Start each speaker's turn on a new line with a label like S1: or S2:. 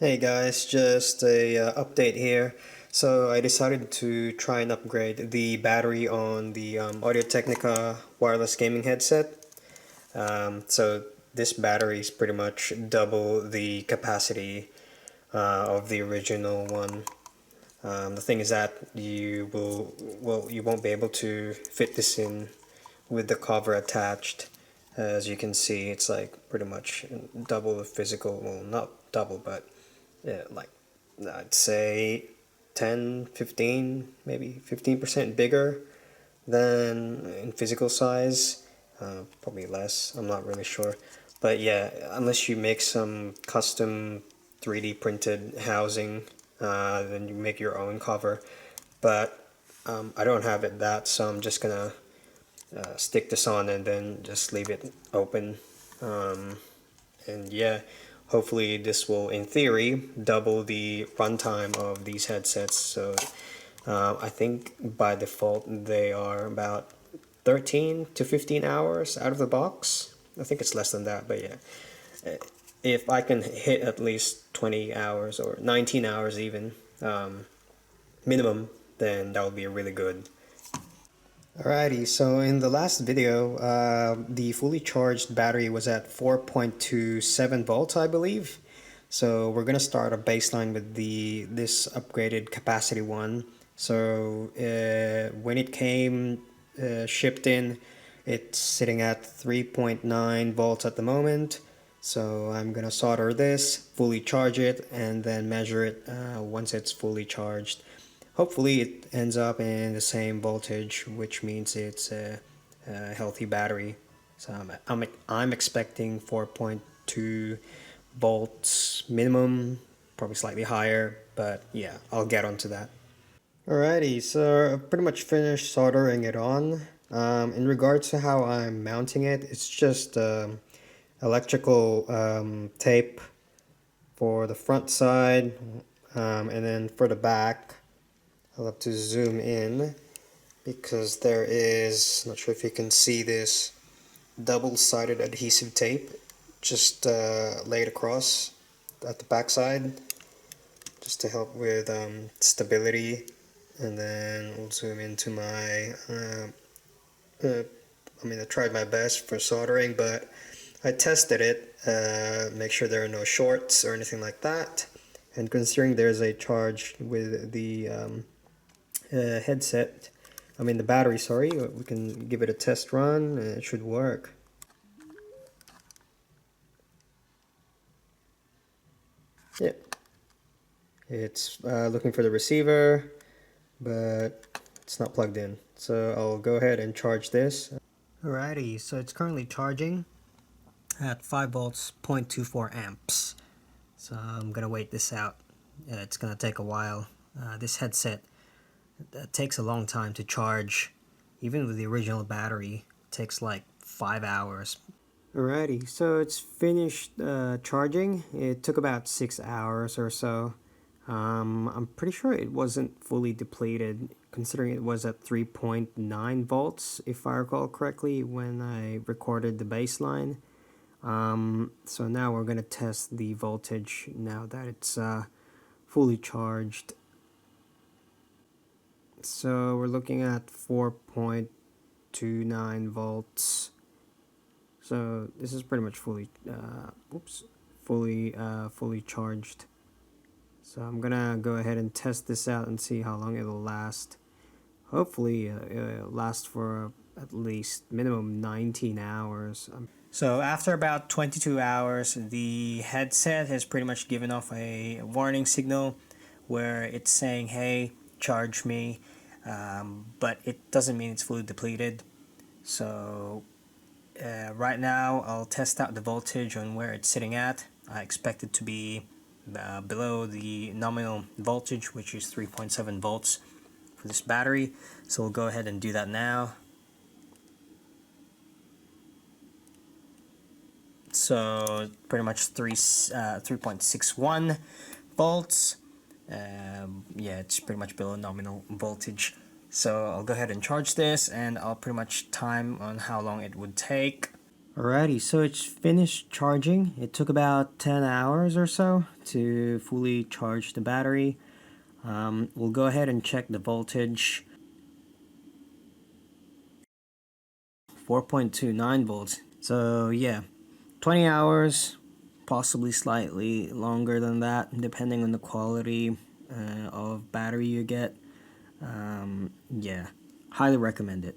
S1: Hey guys, just a update here. So I decided to try and upgrade the battery on the Audio-Technica wireless gaming headset. So this battery is pretty much double the capacity of the original one. The thing is that you won't be able to fit this in with the cover attached. As you can see, it's like pretty much double the physical, well, not double, but yeah, like I'd say 10, 15, maybe 15% bigger than in physical size. Probably less, I'm not really sure. But yeah, unless you make some custom 3D printed housing, then you make your own cover. But I don't have it that, so I'm just gonna stick this on and then just leave it open. And yeah, hopefully this will, in theory, double the runtime of these headsets. So I think by default they are about 13 to 15 hours out of the box. I think it's less than that, but yeah. If I can hit at least 20 hours or 19 hours even, minimum, then that would be really good. Alrighty, so in the last video, the fully charged battery was at 4.27 volts, I believe. So we're gonna start a baseline with this upgraded capacity one. So when it came shipped in, it's sitting at 3.9 volts at the moment. So I'm gonna solder this, fully charge it, and then measure it once it's fully charged. Hopefully it ends up in the same voltage, which means it's a healthy battery. So I'm expecting 4.2 volts minimum, probably slightly higher, but yeah, I'll get onto that. Alrighty, so I've pretty much finished soldering it on. In regards to how I'm mounting it, it's just electrical tape for the front side, and then for the back, I'll have to zoom in because there is, not sure if you can see this, double-sided adhesive tape just laid across at the back side just to help with stability. And then we'll zoom into my I tried my best for soldering, but I tested it, make sure there are no shorts or anything like that. And considering there's a charge with the headset, the battery, sorry, we can give it a test run and it should work. Yeah, it's looking for the receiver, but it's not plugged in. So I'll go ahead and charge this. Alrighty, so it's currently charging at 5 volts, 0.24 amps. So I'm gonna wait this out. It's gonna take a while. This headset takes a long time to charge. Even with the original battery, it takes like 5 hours. Alrighty, so it's finished charging. It took about 6 hours or so. I'm pretty sure it wasn't fully depleted, considering it was at 3.9 volts, if I recall correctly, when I recorded the baseline. So now we're going to test the voltage now that it's fully charged. So we're looking at 4.29 volts. So this is pretty much fully charged. So I'm gonna go ahead and test this out and see how long it'll last. Hopefully it'll last for at least minimum 19 hours. So after about 22 hours, the headset has pretty much given off a warning signal where it's saying, hey, charge me, but it doesn't mean it's fully depleted. So right now I'll test out the voltage on where it's sitting at. I expect it to be below the nominal voltage, which is 3.7 volts for this battery. So we'll go ahead and do that now. So pretty much 3.61 volts. Yeah, it's pretty much below nominal voltage. So I'll go ahead and charge this, and I'll pretty much time on how long it would take. Alrighty, so it's finished charging. It took about 10 hours or so to fully charge the battery. We'll go ahead and check the voltage. 4.29 volts. So yeah, 20 hours, possibly slightly longer than that, depending on the quality of battery you get. Yeah, highly recommend it.